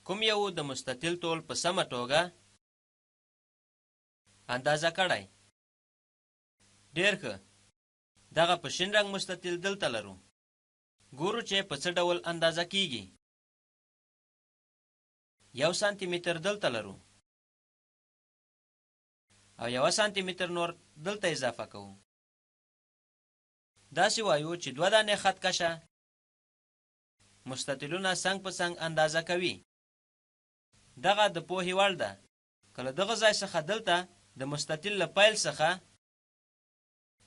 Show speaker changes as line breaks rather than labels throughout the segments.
کوم یو د مستطیل طول په سمه توګه اندازه کړی. ډیر ښه. دغه په شین رنګ مستطیل دلته لرو. ګورو چې په څه ډول اندازه کیږي. 1 سانتي متر دلته لرو او 1 سانتي متر نور دلته اضافه کوو. داسې وایو چې 2 دانې خط کشه مستطیلونه څنګ په څنګ اندازه کوي. دغه د پوهې وړ ده. کله دغه ځای څخه دلته د مستطیل له پیل څخه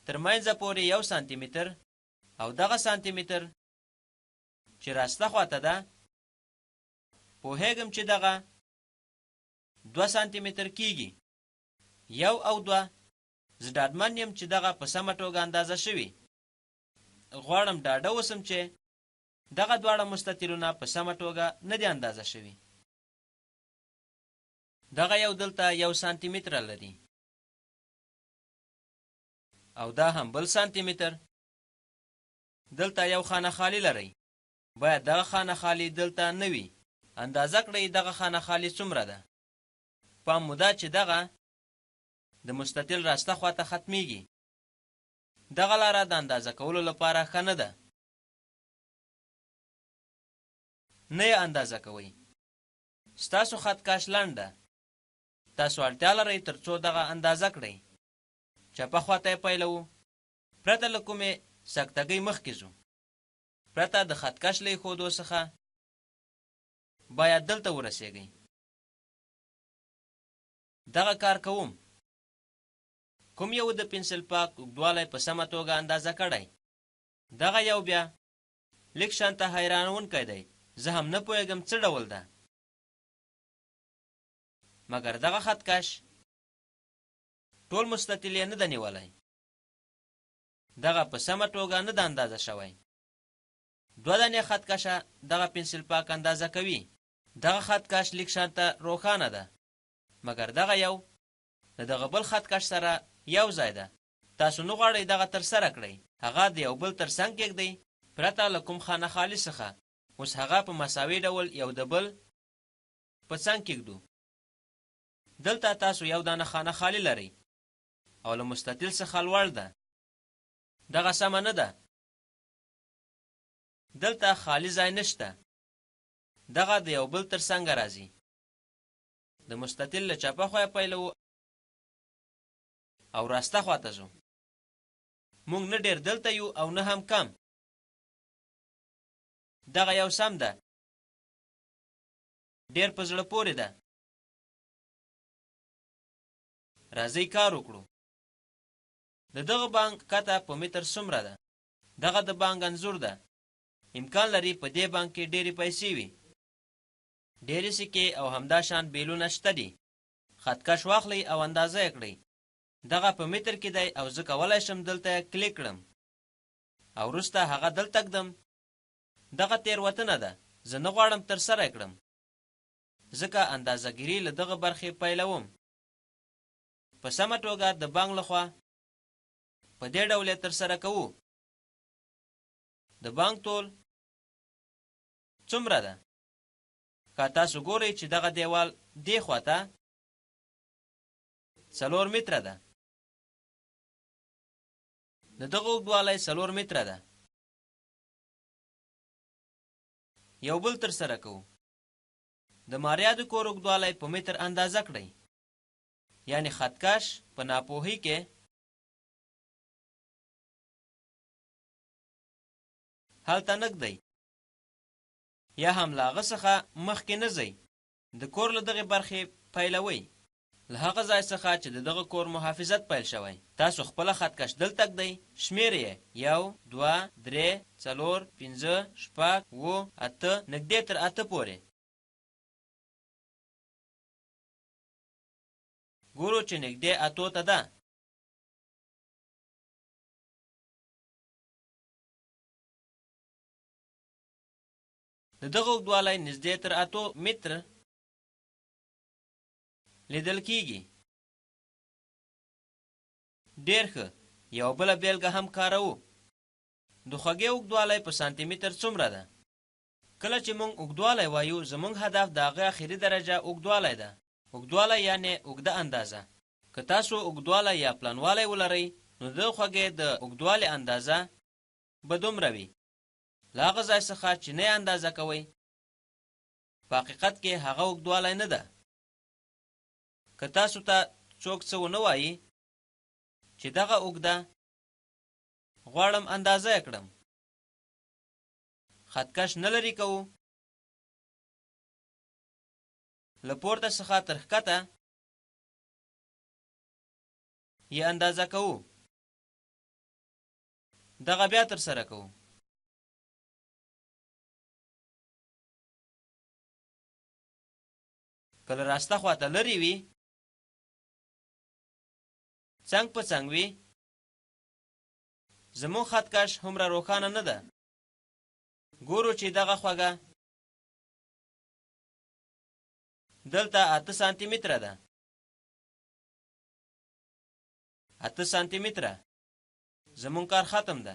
تر منځه پورې 1 سانتي متر او دغه سانتي متر چې راسته خواته ده پوهېږم چې دغه 2 سانتي متر کیږي. 1 او 2 زه ډاډمن یم چې دغه په سمه توګه اندازه شوي. غواړم ډاډه اوسم چې دغه دواړه مستطیلونه په سمه توګه نه دي اندازه شوي. دغه یو دلته 1 سانتي متر لري او دا هم بل سانتي متر. دلته یو خانه خالی لري. باید دغه خانه خالی دلته نه وي. اندازه کړئ دغه خانه خالی څومره ده. پام مو ده چې دغه د مستطیل راسته خواته ختمیږي. دغه لاره د اندازه کولو لپاره ښه نه ده. نه یې اندازه کوئ. ستاسو خط کش لنډ ده. تاسو اړتیا لرئ تر څو دغه اندازه کړئ. چپه خواته یې پیلوو. پرته له کومې سکتګۍ مخکې ځو. پرته د خط کش له ایښودو څخه باید دلته ورسیږئ. دغه کار کوم. کوم یو د پنسل پاک اوږدوالی په سمه توګه اندازه کړی. دغه یو بیا لیک شانته حیرانونکی دی. زه هم نه پوهېږم څه ډول ده. مګر دغه خط کش ټول مستطیل یې نه ده نیولی. دغه په سمه توګه نه ده اندازه شوی. 2 دانې خط کشه دغه پنسل پاک اندازه کوي. دغه خط کش لیک شانته روښانه ده. مګر دغه یو د دغه بل خط کش سره یو ځای ده. تاسو نه غواړئ دغه ترسره کړئ. هغه د یو بل تر څنګ کېږدئ پرته له کوم خانه خالي څخه. اوس هغه په مساوي ډول یو د بل په څنګ کېږدو. دلته تاسو یو دانه خانه خالي لرئ او له مستطیل څخه لوړ ده. دغه سمه نه ده. دلته خالي ځای نشته. دغه د یو بل تر څنګه راځي. د مستطیل له چپه خوا پیلوو او راسته خواته ځو. موږ نه ډېر دلته یو او نه هم کم. دغه یو سم ده. ډېر په زړه پورې ده. راځئ کار وکړو. د دغه بانک کته په متر څومره ده. دغه د بانک انځور ده. امکان لري په دې بانک کې ډېرې پیسې وي. ډېرې سکې او همدا شان بیلونه شته دي. خط کش واخلئ او اندازه یې کړئ. دغه په متر کې دی او زه کولی شم دلته کلیک کړم او وروسته هغه دلته ږدم. دغه تېروتنه ده. زه نه غواړم ترسره یې کړم ځکه اندازهګیري له دغه برخې پیلوم. په سمه توګه د بانک لخوا په دې ډول یې ترسره کوو. د بانک طول څومره ده؟ که تاسو ګورئ چې دغه دیوال دې خواته 4 متره ده. د دغه اوږدوالی 4 متره ده. یو بل ترسره کوو. د ماریا د کور اوږدوالی په متر اندازه کړئ. یعنی خط کش په ناپوهۍ کې هلته نه ږدئ یا هم له هغه څخه مخکې نه ځئ. د کور له دغې برخې پیلوئ. له هغه ځای څخه چې د دغه کور محافظت پیل شوی. تاسو خپله خط کش دلته ږدئ. شمېر یې 1 2 3 4 5 6 7 8 نږدې تر 8 پورې. ګورو چې نږدې 8 ته ده. د دغه اوږدوالی نږدې تر 8 متر لیدل کیږي. ډېر ښه. یو بله بیلګه هم کاروو. د خوږې اوږدوالی په سانتي متر څومره ده؟ کله چې مونږ اوږدوالی وایو زمونږ هدف د هغه اخري درجه اوږدوالی ده. اوږدوالی یعنې اوږده اندازه. که تاسو اوږدوالی یا پلنوالی ولرئ نو د خوږې د اوږدوالي اندازه به دومره وي. له هغه ځای څخه چې نه اندازه کوئ په حقیقت کې هغه اوږدوالی نه ده. که تاسو ته څوک څه ونه وایي چې دغه اوږده غواړم اندازه یې کړم، خطکش نه لرې کوو، له پورته څخه تر ښکته یې اندازه کوو، دغه بیا ترسره کوو. کله راسته خواته لرې وي څنګ په څنګ وي زموږ خطکش هومره روښانه نه ده. ګورو چې دغه خوږه دلته 8 سانتي متره ده. 8 سانتي متره زموږ کار ختم ده.